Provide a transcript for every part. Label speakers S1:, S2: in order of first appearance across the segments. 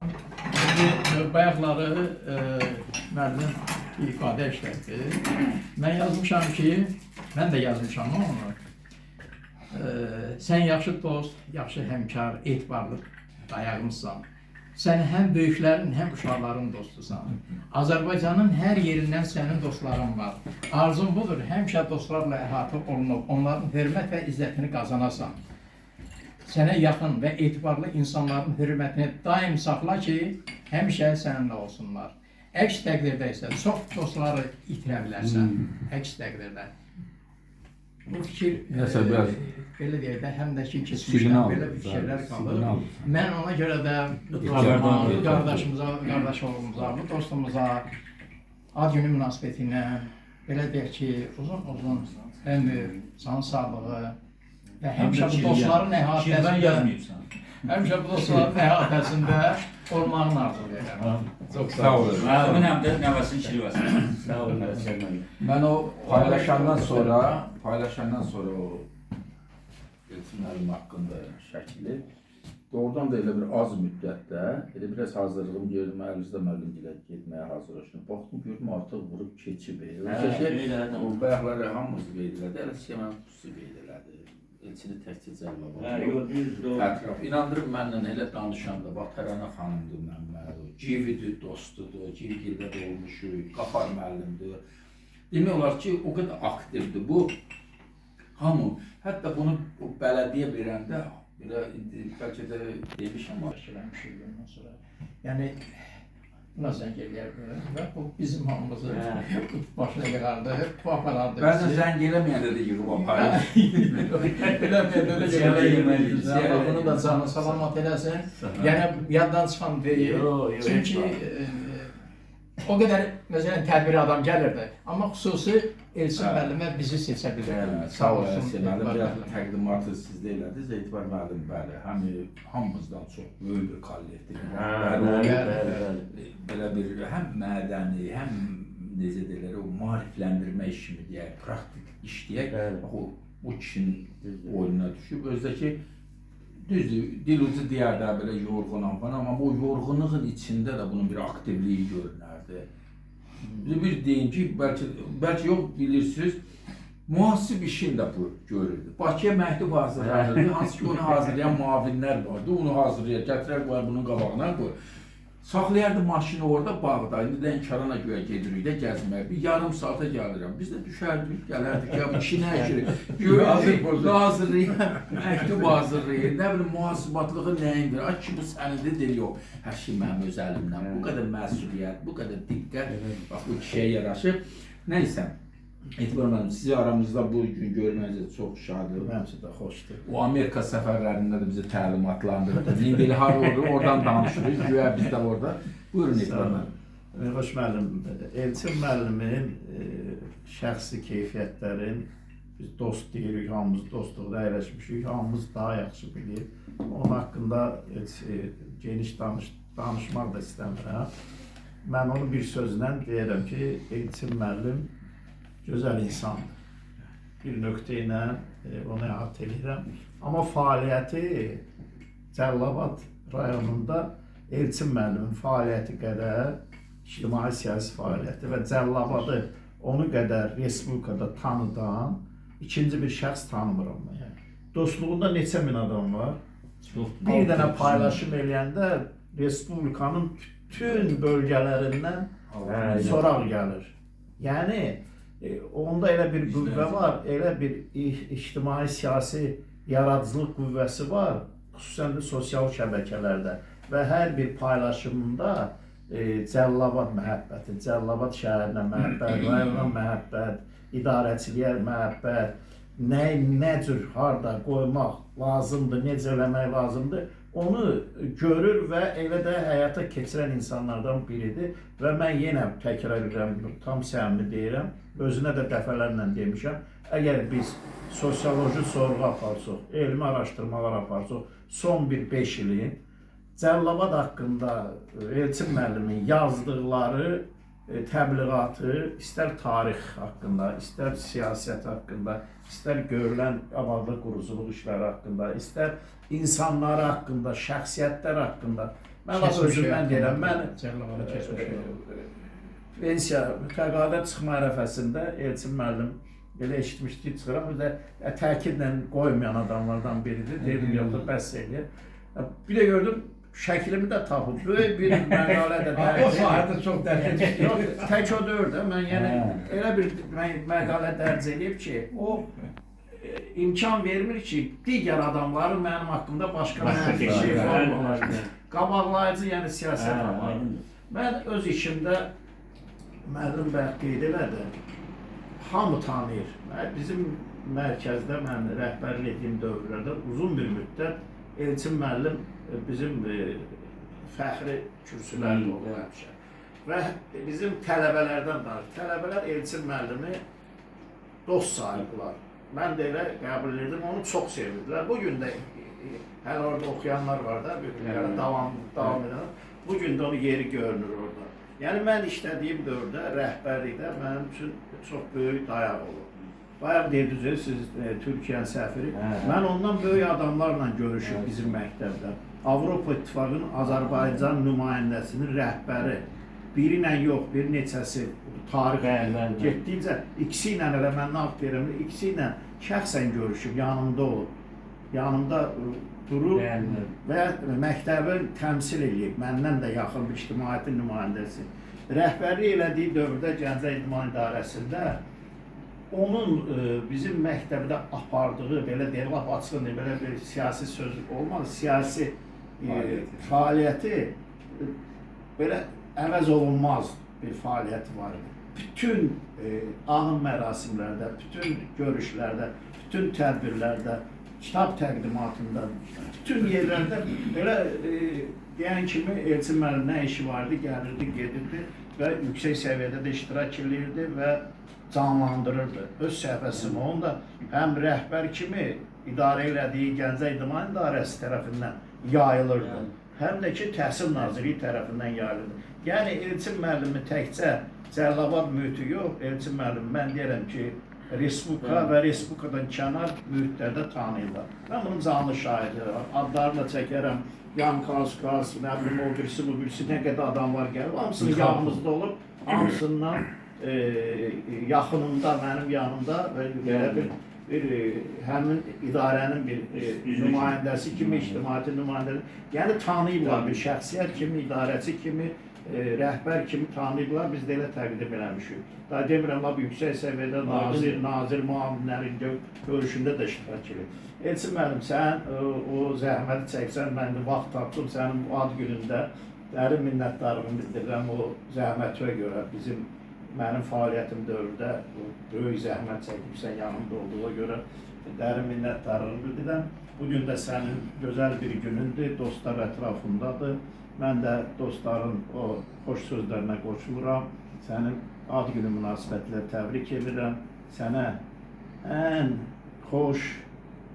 S1: Şimdi bayaqları müəllim bir ifadə işlətdi. Mən yazmışam ki, mən də yazmışam onu. Sən yaxşı dost, yaxşı həmkar, etibarlı dayağımızsan. Sən həm böyüklərin, həm uşaqların dostusan. Azərbaycanın hər yerindən sənin dostların var. Arzun budur, həmişə dostlarla əhatə olunub, onların hörmət və izzətini qazanasan. Sənə yaxın və etibarlı insanların hörmətini daim saxla ki, həmişə səninlə olsunlar. Əks təqdirdə isə çox dostları itirə bilərsən, əks təqdirdə. Bu fikir, belə deyək də, həm də ki, keçmişdən belə fikirlər qalır. Mən ona görə də qardaşımıza, qardaşoğlumuza, bu dostumuza ad günü münasibəti ilə belə deyək ki, uzun ömür, can sağlığı və həmişə bu dostların əhatəsində, həmişə bu dostların əhatəsində olmağını arzulayıram.
S2: Çok sağ olun.
S3: Müəllimin həm də nəvəsinin şirvəsidir.
S2: Sağ olun. Ben o paylaşandan sonra o Elçin müəllim haqqında şəkli doğrudan da elə bir az müddətdə elə biraz hazırlığım gördüm, əlinizdə müəllimgilə getməyə hazırlaşdım. Baxdım, gördüm artıq vurub keçib. O bayaqları hamımız qeyd elədi, elə Semen Kusi qeyd elədi. Elçini təkcə cəlb ətraf. İnandırım mənlə elə danışanda, bax Tərənə xanımdır mənlər, Cividir, dostudur, Civgildə də olmuşuq, Qafar müəllimdir. Demək olar ki, o qədər aktivdir bu. Hamı, hətta bunu bələdiyyə verəndə, bəlkə də demişəm,
S1: Başlamışıq ondan sonra. Yəni, buna zəng eləyər və bu bizim hamımızı başına yığardı, bu aparardı.
S2: Bəzən zəng eləməyəndə də yığıb aparır.
S1: Eləməyəndə də yığıb. Allah bunu da canı salamat eləsin. Yəni, yaddan çıxan deyil. Çünki o qədər, məsələn, tədbiri adam gəlirdi. Amma xüsusi Elçin müəllimə bizi seçə bilir.
S2: Sağ olsun. Müəllim, təqdimatı sizdə elədiniz. Etibar müəllim, bəli, hamımızdan çox böyük bir kollektiv. Belə bir, həm mədəni, həm necə deyilər, o maarifləndirmə işimi deyək, praktik iş deyək, o kişinin oyununa düşüb. Özdəki, düzdür, dil ucu deyərdə belə yorğunam falan, amma bu yorğunluğun içində də bunun bir aktivliyi görünərdi. Bir deyim ki, bəlkə yox bilirsiniz, mühasib işin də bu görürdü. Bakıya məktub hazırlanırdı, hansı ki onu hazırlayan muavinlər vardı, onu hazırlayır, gətirər qoyar bunun qabağına qoyur. Saxlayardı maşını orada bağda, indi Lənkərana göyə gedirik də gəzməyə, bir yarım saata gəlirəm. Biz də düşərdik, gələrdik, ya bu işi nə əşirik? Hazırlayır, məktub hazırlayır, nə bilim, mühasibatlığı nəyindir? Ay ki, bu sənidir, deyir, yox, hər şey mənim öz əlimdən, bu qədər məsuliyyət, bu qədər diqqət, bax, bu kişiyə yaraşıb. Nəysə, Etibar müəllim, sizi aramızda bu gün görməyəcək çox şadıq.
S1: Məncə də xoşdur.
S2: O Amerika səfərlərində də bizi təlimatlandırdı. İndi elə har oldu, oradan danışırıq, güya biz də orada. Buyurun Etibar müəllim.
S4: Xoş müəllim, Elçin müəllimin şəxsi keyfiyyətlərin biz dost deyirik, hamımız dostluqda əyləşmişik, hamımız daha yaxşı bilir. Onun haqqında geniş danışmaq da istəmirəm. Mən onu bir sözlə deyərəm ki, Elçin müəllim gözəl insandır. Bir nöqtə ilə onu əhatə edirəm. Amma fəaliyyəti Cəlilabad rayonunda Elçin müəllimin fəaliyyəti qədər ictimai-siyasi fəaliyyəti və Cəlilabadı onu qədər Respublikada tanıdan ikinci bir şəxs tanımıram mən. Dostluğunda neçə min adam var? Bir dənə paylaşım eləyəndə Respublikanın bütün bölgələrindən soraq gəlir. Yəni, onda elə bir qüvvə var, elə bir ictimai-siyasi yaradıcılıq qüvvəsi var, xüsusən də sosial şəbəkələrdə və hər bir paylaşımında Cəlilabad məhəbbəti, Cəlilabad şəhərinə məhəbbət, rayona məhəbbət, idarəçiliyə məhəbbət, nə cür, harada qoymaq lazımdır, necə eləmək lazımdır, onu görür və elə də həyata keçirən insanlardan biridir və mən yenə təkrar edirəm, tam səmimi deyirəm, özünə də dəfələrlə demişəm, əgər biz sosioloji sorğu aparsaq, elmi araşdırmalar aparsaq, son bir 5 ilin Cəlilabad haqqında Elçin müəllimin yazdıqları təbliğatı istər tarix haqqında, istər siyasət haqqında, istər görülən abadlıq quruculuq işləri haqqında, istər insanlar haqqında, şəxsiyyətlər haqqında Mən laf özümdən deyirəm, mən
S1: Cərlavalı keçmiş yox.
S4: pensiya, təqaüdə çıxma ərəfəsində Elçin müəllim belə eşitmişdik çıxıram, bir də təkidlə qoymayan adamlardan biridir. Dedim, yoxdur, bəs eləyir. Bir də gördüm, şəklimi də tapıb, böyük bir məqalə də
S2: O sahədə çox dərk
S4: Yox, tək o deyil də, mən yəni elə bir məqalə dərc edib ki, o imkan vermir ki, digər adamların mənim haqqımda başqa bir şey var. Qabaqlayıcı, yəni siyasət var. Mən öz işimdə müəllim bəy qeyd elədi, hamı tanıyır. Bizim mərkəzdə mən rəhbərlik etdiyim dövrlərdə uzun bir müddət Elçin müəllim bizim fəxri kürsülərdə oldu həmişə. Və bizim tələbələrdən danışır. Tələbələr Elçin müəllimi dost sayıblar. Mən də elə qəbul edirdim, onu çox sevirdilər. Bugün də hələ orada oxuyanlar var da, davam edən. Bugün də onun yeri görünür orada. Yəni mən işlədiyim dövrdə, rəhbərlikdə mənim üçün çox böyük dayaq olur. Bayaq dediniz, siz Türkiyənin səfiri. Mən ondan böyük adamlarla görüşüb bizim məktəbdə. Avropa İttifaqının Azərbaycan nümayəndəsinin rəhbəri. Biri ilə yox, bir neçəsi tarix getdikcə ikisi ilə elə mən nə verirəm, ikisi ilə şəxsən görüşüb, yanımda olub. Yanımda durub və məktəbi təmsil edib, məndən də yaxın bir ictimaiyyətin nümayəndəsi. Rəhbərlik elədiyi dövrdə Gəncə İdman İdarəsində onun bizim məktəbdə apardığı, belə deyək, lap açıq, belə bir siyasi sözlük olmadı, siyasi fəaliyyəti belə əvəz olunmaz bir fəaliyyəti var idi. Bütün anım mərasimlərdə, bütün görüşlərdə, bütün tədbirlərdə, kitab təqdimatında, bütün yerlərdə belə deyən kimi Elçin müəllim nə işi vardı, gəlirdi, gedirdi və yüksək səviyyədə də iştirak edirdi və canlandırırdı. Öz səhifəsini onu da həm rəhbər kimi idarə elədiyi Gəncə İdman İdarəsi tərəfindən yayılırdı. Həm də ki, Təhsil Nazirliyi tərəfindən yayılırdı. Yəni, Elçin müəllimi təkcə Cərlabad mühiti yox, Elçin müəllimi mən deyirəm ki, Respublika və Respublikadan kənar mühitlərdə tanıyırlar. Mən bunun canlı şahidirəm, adlarını da çəkərəm, Yan Kauskas, nə bilim, o birisi, bu birisi, nə qədər adam var gəlib, hamısının yanımızda olub, hamısından yaxınımda, mənim yanımda və belə bir həmin idarənin bir nümayəndəsi kimi, ictimaiyyətin nümayəndəsi, yəni tanıyıblar bir şəxsiyyət kimi, idarəçi kimi, rəhbər kimi tanıyıblar, biz də elə təqdim eləmişik. Daha demirəm, yüksək səviyyədə nazir müavinlərin görüşündə də iştirak edir. Elçin müəllim, sən o zəhməti çəksən, mən də vaxt tapdım, sənin bu ad günündə dərin minnətdarlığımı bildirirəm o zəhmətinə görə, mənim fəaliyyətim dövrdə böyük zəhmət çəkibsən yanımda olduğuna görə dərin minnətdarlığımı bildirirəm. Bugün də sənin gözəl bir günündür, dostlar ətrafındadır. Mən də dostların o xoş sözlərinə qoşuluram. Sənin ad günü münasibətilə təbrik edirəm. Sənə ən xoş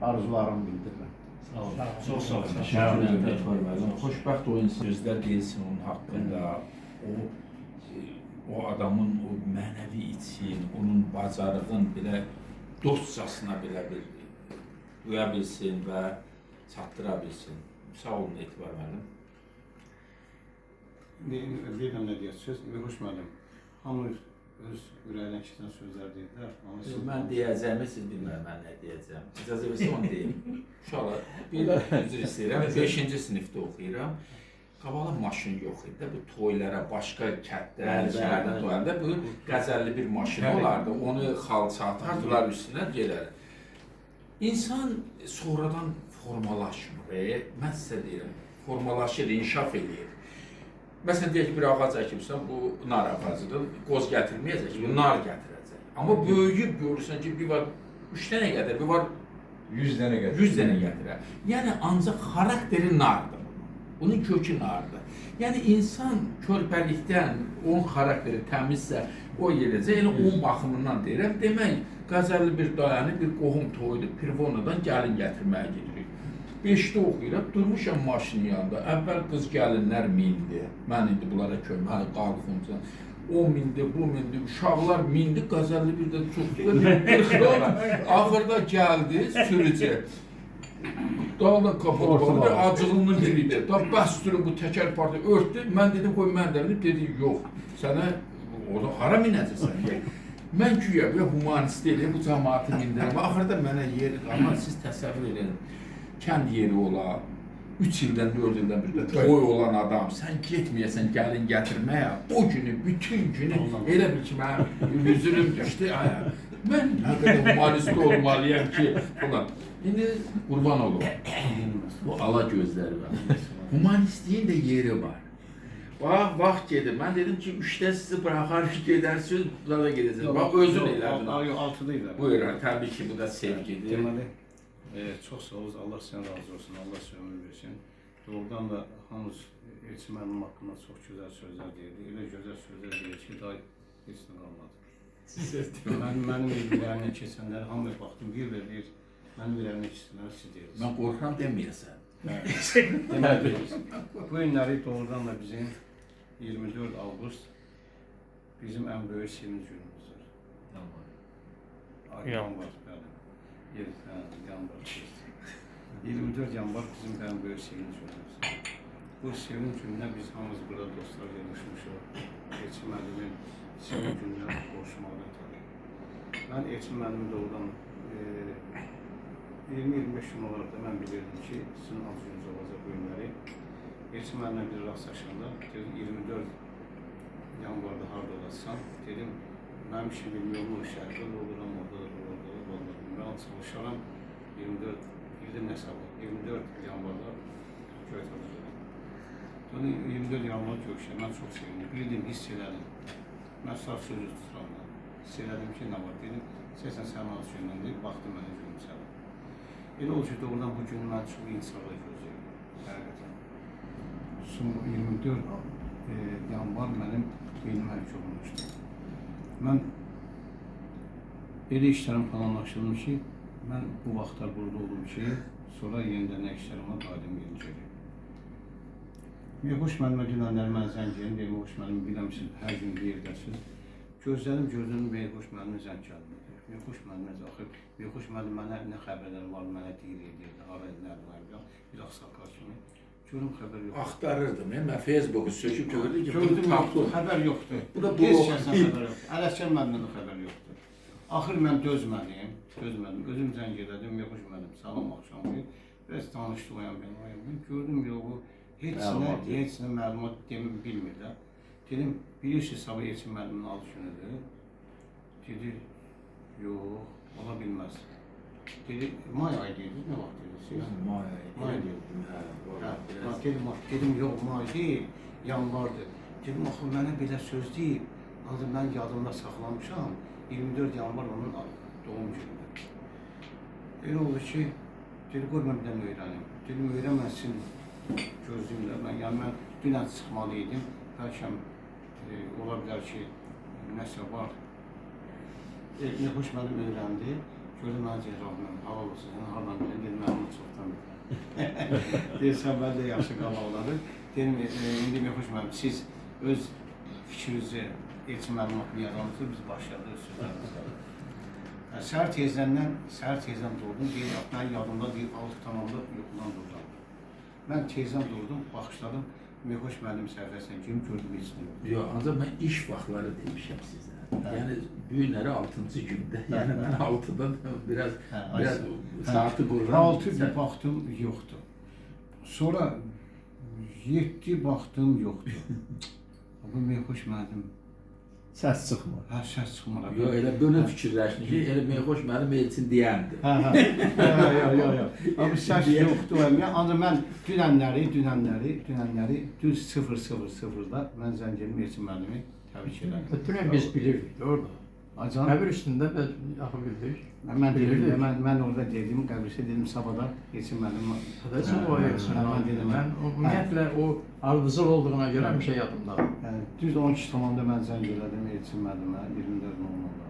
S4: arzularımı bildirirəm.
S3: Sağ olun. Çox sağ olun.
S2: Təşəkkür edirəm. Xoşbəxt o insan sözlər deyilsin onun haqqında. O adamın o mənəvi için, onun bacarığın belə dostcasına belə bir duya bilsin və çatdıra bilsin. Sağ olun Etibar müəllim.
S5: Bilirəm nə deyək söz, xoş müəllim. Hamı öz ürəyinə keçən sözlər deyirlər.
S2: Mən deyəcəyimi siz bilmirəm mən nə deyəcəm. İcazə versə onu deyim. Uşaqlar, bir üzr istəyirəm, 5-ci sinifdə oxuyuram. Qabağda maşın yox idi. Bu toylara, başqa kətlər, şəhərdən toylarda bu qəzəlli bir maşın olardı. Onu xalça atardılar üstünə gelər. İnsan sonradan formalaşmır. Mən sizə deyirəm, formalaşır, inkişaf edir. Məsələn, deyək ki, bir ağac əkibsən, bu nar ağacıdır, qoz gətirməyəcək, bu nar gətirəcək. Amma böyüyüb görürsən ki, bir var 3 dənə gətir, bir var 100 dənə gətirər. Yəni, ancaq xarakteri nardır. Bunun kökü nardır. Yəni, insan körpəlikdən onun xarakteri təmizsə, o yerəcək, elə onun baxımından deyirəm. Demək, qəzəlli bir dayanı, bir qohum toyudur, Pirvonadan gəlin gətirməyə gedirik. 5-də oxuyuram, durmuşam maşının yanında. Əvvəl qız gəlinlər mindi. Mən indi bunlara kömək, qalxınca. O mindi, bu mindi, uşaqlar mindi, qəzəlli bir də çox. Axırda gəldi sürücü.
S6: Dağdan kapalı
S4: Orta
S6: var.
S4: var.
S6: Acılının biridir. Da bəsdirin bu təkər parti örtdü. Mən dedim qoy mən də bilib dedi yox. Sənə orada hara minəcəksən? Mən güya bir humanist deyiləm, bu cəmaatı mindirəm. Axırda mənə yer qalmaz, siz təsəvvür edin. Kənd yeri ola, 3 ildən, 4 ildən bir də toy olan adam, sən getməyəsən gəlin gətirməyə, o günü, bütün günü elə bil ki, mənim üzürüm düşdü aya. Mən nə qədər humanist olmalıyam ki, falan. İndi qurban olum. Bu ala gözləri var. Humanistliyin də yeri var. Bax, vaxt gedir. Mən dedim ki, 3-də sizi bıraxar ki, gedərsiniz, burada da gedəcəksiniz. Bax, özün elədin.
S5: Yok 6'da iler.
S6: Buyurun, təbii ki, bu da sevgidir.
S5: Deməli, çox sağ olun, Allah sizdən razı olsun, Allah sizə ömür versin. Doğrudan da hamınız Elçin müəllim haqqında çox gözəl sözlər deyildi. Elə gözəl sözlər deyildi ki, daha heç nə qalmadı. Mənim evlərimə keçənlər hamıya baxdım, bir və bir mənim evlərimə keçənlər siz deyirsiniz.
S6: Mən qorxuram deməyəsən.
S5: Deməli, bu günləri doğrudan da bizim 24 avqust bizim ən böyük sevinç günümüzdür. Yanvar, bəli. Yanvar. 24 yanvar bizim ən böyük sevinç günümüzdür. Bu sevinç günündə biz hamımız burada dostlar yığılmışıq. Elçin müəllimin sevinç gününə qoşulmalı tabii. Mən Elçin müəllim doğrudan 20-25 gün olaraq da mən bilirdim ki, sizin acınız olacaq bu günləri. Elçin müəllimlə bir rastlaşanda, 24 yanvarda harada olasam, dedim, mənim işim bilmiyorum, şəhərdə oluram, orada. Mən çalışaram, 24, bildim nəsə var, 24 yanvarda Göytədə. 24 yanvar görüşəm, mən çox sevindim, bildim, hiss elədim. Mən sağ sözü tuturam, hiss elədim ki, nə var, dedim, səsən sənin az gündən deyib, baxdım mənə gülümsədim. Elə oldu ki, doğrudan bu günü mən çox insafla gözləyirdim, həqiqətən. Son 24 yanvar mənim beynim hərk olunmuşdu. Mən elə işlərim planlaşdırdım ki, mən bu vaxtlar burada oldum ki, sonra yenidən nə işlərimə daim gələcəkdim. Mehhoş müəllimə dünənlər mən zəng edim, Mehhoş müəllim biləm siz hər gün bir yerdəsiniz. Gözlədim, Mehhoş müəllimə zəng gəldi. Mehhoş müəllimə axı, Mehhoş müəllim mənə nə xəbərlər var, mənə deyirdi, hara nədir, bir axsaqqal kimi. Görüm xəbər yox.
S6: Axtarırdım, mən Facebooku söküb gördüm ki,
S5: Gördüm, xəbər yoxdur.
S6: Bu da
S5: Heç kəsdən xəbər yoxdur. Ələskər müəllimdən də xəbər yoxdur. Axır mən dözmədim. Özüm zəng elədim, Mehhoş müəllim, salam axşamı. Biraz danışdıq o yan ben. Gördüm yox, bu heç nə məlumat demir, bilmir də. Dedim, bilirsiniz, sabah Elçin müəllimin adı günüdür. Dedi, yox, ola bilməz. Dedi, may ayı deyildi, nə vaxt deyirsiniz? May deyildi. Dedim, yox, may deyil, yanvardır. Dedim, axı, mənə belə söz deyil. Ancaq mən yadımda saxlamışam, 24 yanvar onun doğum günüdür. Elə oldu ki, dedi, qoy mən bir dənə öyrənim. Dedim, öyrənməsin gözlüyümdə. Yəni, mən dünən çıxmalı idim. Bəlkə ola bilər ki, nəsə var. Mehhoş müəllim öyrəndi. Gördüm, mən Cəhrahla, hava olsun, haradan bilin, dedim, mənim çoxdan bilin. Deyirsən, mən də yaxşı qalaqladır. Dedim, indi Mehhoş müəllim, siz öz fikrinizi Elçin müəllim haqqında yazanızdır, biz başlayalım sözlərimiz. Səhər tezdən durdum, mən yadımda deyil, 6 tamamda yuxudan durdum. Mən tezdən durdum, baxışladım, Mehhoş müəllim səhifəsinə girib gördüm, heç nə yox.
S6: Yox, ancaq mən iş vaxtları demişəm sizə. Yəni, bu günləri 6-cı gündə, yəni mən 6-da biraz saatı qururam.
S5: 6 baxdım, yoxdur. Sonra 7 baxdım, yoxdur. Bu Mehhoş müəllim.
S4: Səs çıxmır.
S5: Səs çıxmır.
S6: Yox, elə belə fikirləşdim ki, elə Mehhoş müəllim Elçin deyəndir.
S5: Yox. Amma səs yoxdur. Ancaq mən dünənləri düz 0:00-da mən zəng edim Elçin müəllimi təbrik edirəm.
S1: Dünən biz bilirdik orada.
S5: Acan.
S1: Qəbir üstündə axı bildik.
S5: Mən orada dedim, qəbirsə dedim sabahda Elçin müəllim.
S1: Sadəcə o Elçin müəllim. Mən ümumiyyətlə o ardıcıl olduğuna görə bir şey yadımdadır.
S5: Yəni düz 12 tamamda mən zəng elədim Elçin müəllimə 24:00-da.